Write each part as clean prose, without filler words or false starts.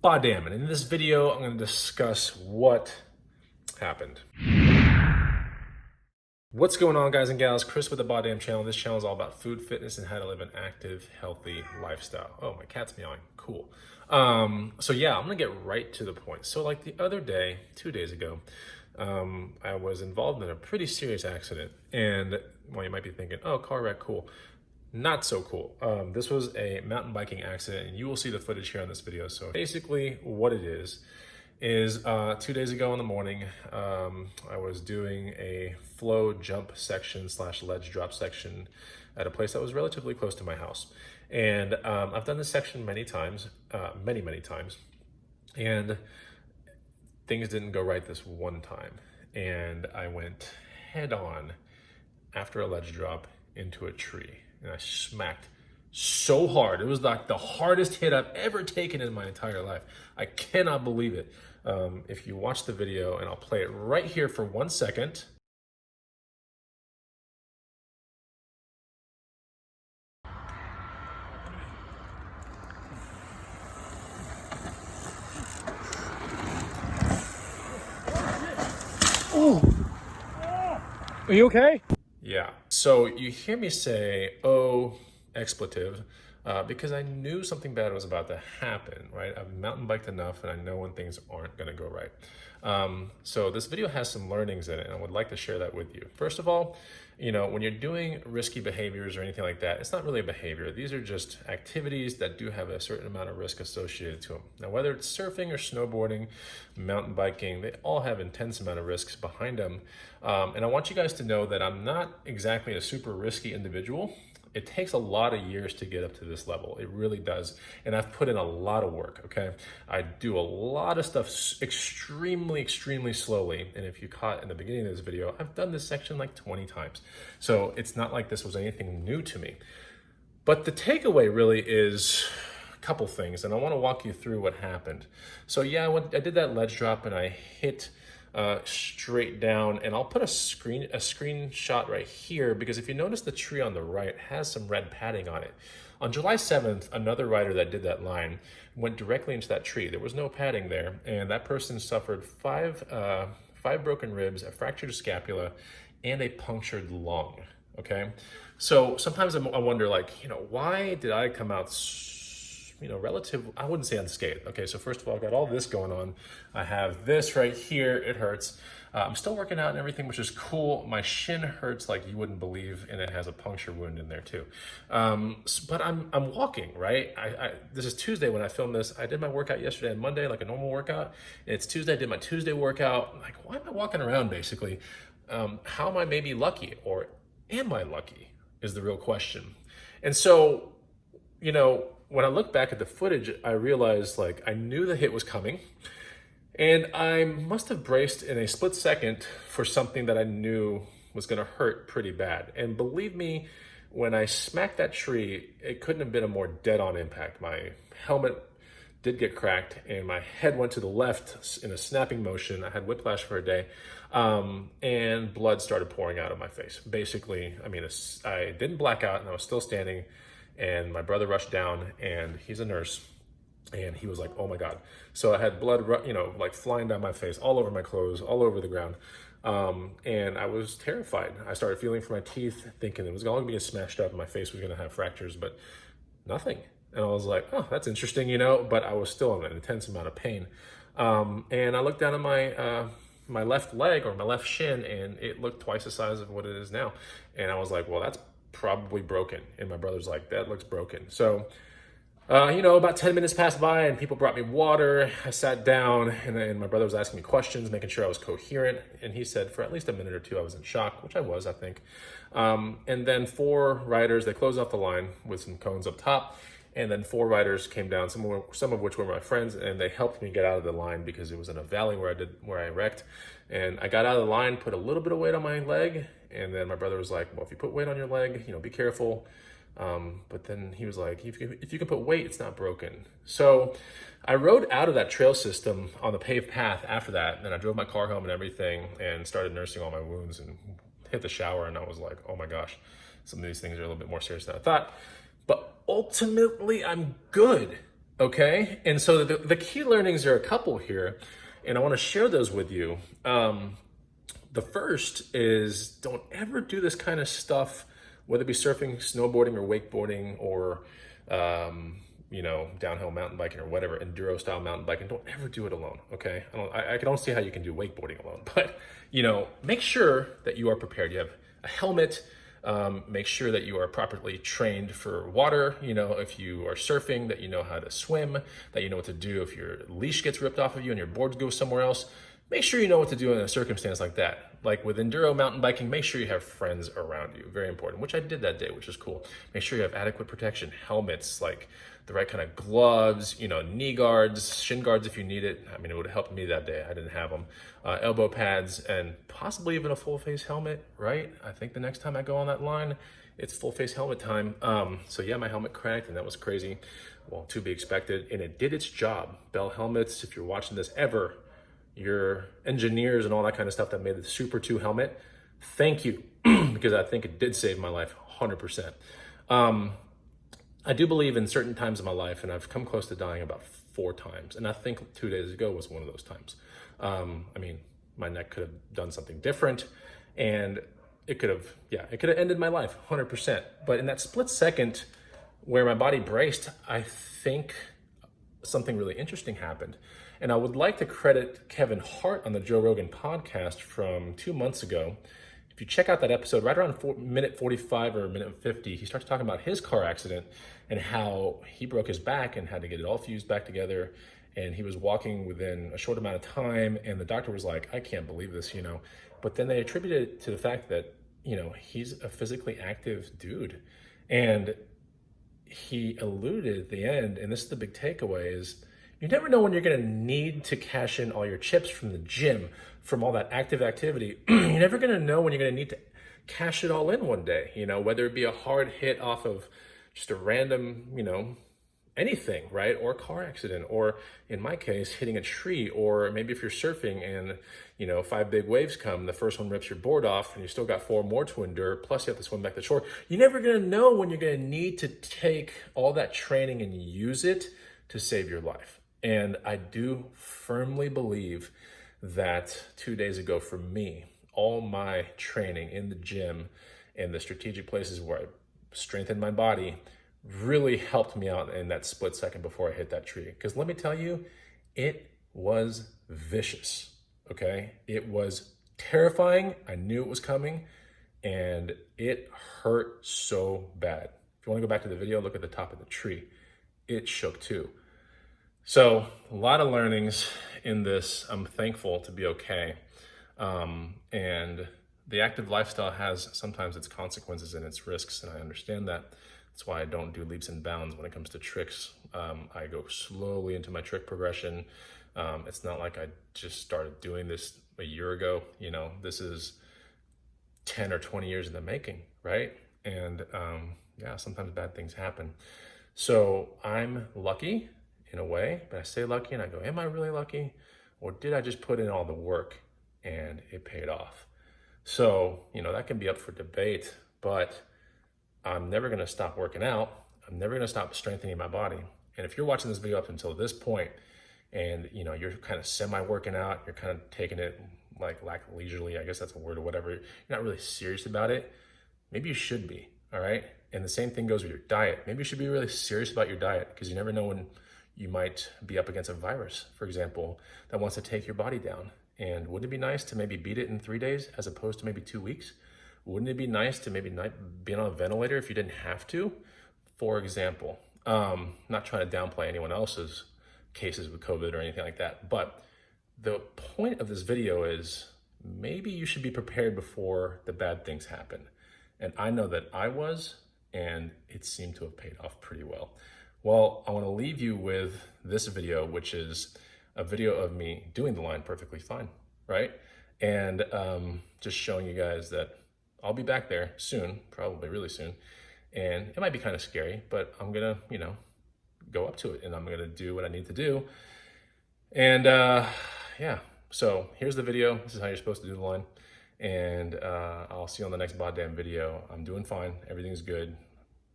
BODDAMN. In this video, I'm going to discuss what happened. What's going on, guys and gals? Chris with the BODDAMN channel. This channel is all about food, fitness, and how to live an active, healthy lifestyle. Oh, my cat's meowing. Cool. So yeah, I'm going to get right to the point. So like the other day, 2 days ago, I was involved in a pretty serious accident. And well, you might be thinking, oh, car wreck, cool. Not so cool. This was a mountain biking accident, and you will see the footage here on this video. So basically what it is 2 days ago in the morning, I was doing a flow jump section / ledge drop section at a place that was relatively close to my house. And I've done this section many times, many times, and things didn't go right this one time. And I went head on after a ledge drop into a tree. And I smacked so hard. It was like the hardest hit I've ever taken in my entire life. I cannot believe it. If you watch the video, and I'll play it right here for 1 second. Oh, are you okay? Yeah. So you hear me say, oh, expletive, because I knew something bad was about to happen, right? I've mountain biked enough and I know when things aren't going to go right. So this video has some learnings in it, and I would like to share that with you. First of all, you know, when you're doing risky behaviors or anything like that, it's not really a behavior. These are just activities that do have a certain amount of risk associated to them. Now, whether it's surfing or snowboarding, mountain biking, they all have intense amount of risks behind them. And I want you guys to know that I'm not exactly a super risky individual. It takes a lot of years to get up to this level. It really does. And I've put in a lot of work, okay? I do a lot of stuff extremely slowly. And if you caught in the beginning of this video, I've done this section like 20 times. So it's not like this was anything new to me. But the takeaway really is a couple things, and I want to walk you through what happened. So yeah, I did that ledge drop and I hit straight down, and I'll put a screenshot right here, because if you notice, the tree on the right has some red padding on it. On July 7th, another rider that did that line went directly into that tree. There was no padding there, and that person suffered five broken ribs, a fractured scapula, and a punctured lung. Okay, so sometimes I wonder, like, you know, why did I come out I wouldn't say unscathed. Okay, so first of all, I got all this going on. I have this right here, it hurts. I'm still working out and everything, which is cool. My shin hurts like you wouldn't believe, and it has a puncture wound in there too. But I'm walking, right? This is Tuesday when I filmed this. I did my workout yesterday and Monday, like a normal workout. It's Tuesday, I did my Tuesday workout. I'm like, why am I walking around basically? How am I maybe lucky, or am I lucky is the real question. And so, you know, when I look back at the footage, I realized, like, I knew the hit was coming, and I must have braced in a split second for something that I knew was gonna hurt pretty bad. And believe me, when I smacked that tree, it couldn't have been a more dead-on impact. My helmet did get cracked, and my head went to the left in a snapping motion. I had whiplash for a day, and blood started pouring out of my face. Basically, I mean, I didn't black out, and I was still standing. And my brother rushed down, and he's a nurse, and he was like, oh my God. So I had blood, you know, like flying down my face, all over my clothes, all over the ground. And I was terrified. I started feeling for my teeth, thinking it was going to be smashed up and my face was going to have fractures, but nothing. And I was like, oh, that's interesting, you know, but I was still in an intense amount of pain. And I looked down at my left leg, or my left shin, and it looked twice the size of what it is now. And I was like, well, that's probably broken. And my brother's like, that looks broken. So, you know, about 10 minutes passed by, and people brought me water. I sat down, and my brother was asking me questions, making sure I was coherent. And he said for at least a minute or two, I was in shock, which I was, I think. And then 4 riders, they closed off the line with some cones up top. And then 4 riders came down, some of which were my friends, and they helped me get out of the line because it was in a valley where I wrecked. And I got out of the line, put a little bit of weight on my leg, and then my brother was like, well, if you put weight on your leg, you know, be careful. But then he was like, if you can put weight, it's not broken. So I rode out of that trail system on the paved path after that. And then I drove my car home and everything, and started nursing all my wounds, and hit the shower. And I was like, oh my gosh, some of these things are a little bit more serious than I thought. But ultimately, I'm good. Okay, and so the key learnings are a couple here, and I want to share those with you. The first is don't ever do this kind of stuff, whether it be surfing, snowboarding, or wakeboarding, or downhill mountain biking or whatever, enduro style mountain biking. Don't ever do it alone. Okay, I don't see how you can do wakeboarding alone, but make sure that you are prepared. You have a helmet. Make sure that you are properly trained for water. If you are surfing, that you know how to swim, that you know what to do if your leash gets ripped off of you and your board goes somewhere else. Make sure you know what to do in a circumstance like that. Like with enduro mountain biking, make sure you have friends around you. Very important, which I did that day, which is cool. Make sure you have adequate protection, helmets, like the right kind of gloves, knee guards, shin guards if you need it. I mean, it would have helped me that day. I didn't have them. Elbow pads, and possibly even a full face helmet, right? I think the next time I go on that line, it's full face helmet time. So yeah, my helmet cracked and that was crazy. Well, to be expected, and it did its job. Bell helmets, if you're watching this ever, your engineers and all that kind of stuff that made the Super 2 helmet, thank you, because I think it did save my life 100%. I do believe in certain times of my life, and I've come close to dying about 4 times, and I think 2 days ago was one of those times. My neck could have done something different, and it could have ended my life 100%. But in that split second where my body braced, I think something really interesting happened. And I would like to credit Kevin Hart on the Joe Rogan podcast from 2 months ago. If you check out that episode, right around minute 45 or minute 50, he starts talking about his car accident and how he broke his back and had to get it all fused back together. And he was walking within a short amount of time. And the doctor was like, I can't believe this, But then they attributed it to the fact that, he's a physically active dude. And he alluded at the end, and this is the big takeaway, is you never know when you're going to need to cash in all your chips from the gym, from all that active activity. You're never going to know when you're going to need to cash it all in one day, whether it be a hard hit off of just a random, anything, right? Or a car accident, or in my case, hitting a tree, or maybe if you're surfing and, 5 big waves come, the first one rips your board off and you still got 4 more to endure, plus you have to swim back to shore. You're never going to know when you're going to need to take all that training and use it to save your life. And I do firmly believe that 2 days ago for me, all my training in the gym and the strategic places where I strengthened my body really helped me out in that split second before I hit that tree. Because let me tell you, it was vicious, okay? It was terrifying. I knew it was coming, and it hurt so bad. If you want to go back to the video, look at the top of the tree. It shook too. So a lot of learnings in this. I'm thankful to be okay. And the active lifestyle has sometimes its consequences and its risks, and I understand that. That's why I don't do leaps and bounds when it comes to tricks. I go slowly into my trick progression. It's not like I just started doing this a year ago. This is 10 or 20 years in the making, right? And sometimes bad things happen. So I'm lucky in a way, but I say lucky and I go, am I really lucky? Or did I just put in all the work and it paid off? So, that can be up for debate, but I'm never going to stop working out. I'm never going to stop strengthening my body. And if you're watching this video up until this point and, you're kind of semi-working out, you're kind of taking it like leisurely, I guess that's a word or whatever, you're not really serious about it, maybe you should be, all right? And the same thing goes with your diet. Maybe you should be really serious about your diet, because you never know when you might be up against a virus, for example, that wants to take your body down. And wouldn't it be nice to maybe beat it in 3 days as opposed to maybe 2 weeks? Wouldn't it be nice to maybe not be on a ventilator if you didn't have to? For example, not trying to downplay anyone else's cases with COVID or anything like that, but the point of this video is maybe you should be prepared before the bad things happen. And I know that I was, and it seemed to have paid off pretty well. Well, I want to leave you with this video, which is a video of me doing the line perfectly fine, right? And just showing you guys that I'll be back there soon, probably really soon. And it might be kind of scary, but I'm gonna, go up to it and I'm gonna do what I need to do. And so here's the video. This is how you're supposed to do the line. And I'll see you on the next BODDAMN video. I'm doing fine, everything's good.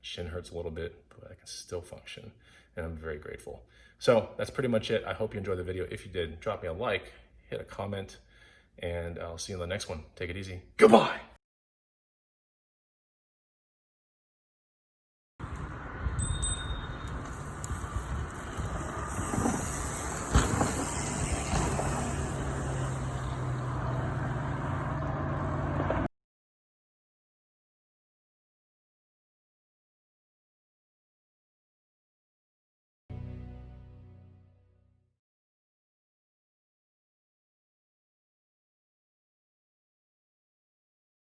Shin hurts a little bit, but I can still function. and I'm very grateful. So that's pretty much it. I hope you enjoyed the video. If you did, drop me a like, hit a comment, and I'll see you in the next one. Take it easy. Goodbye.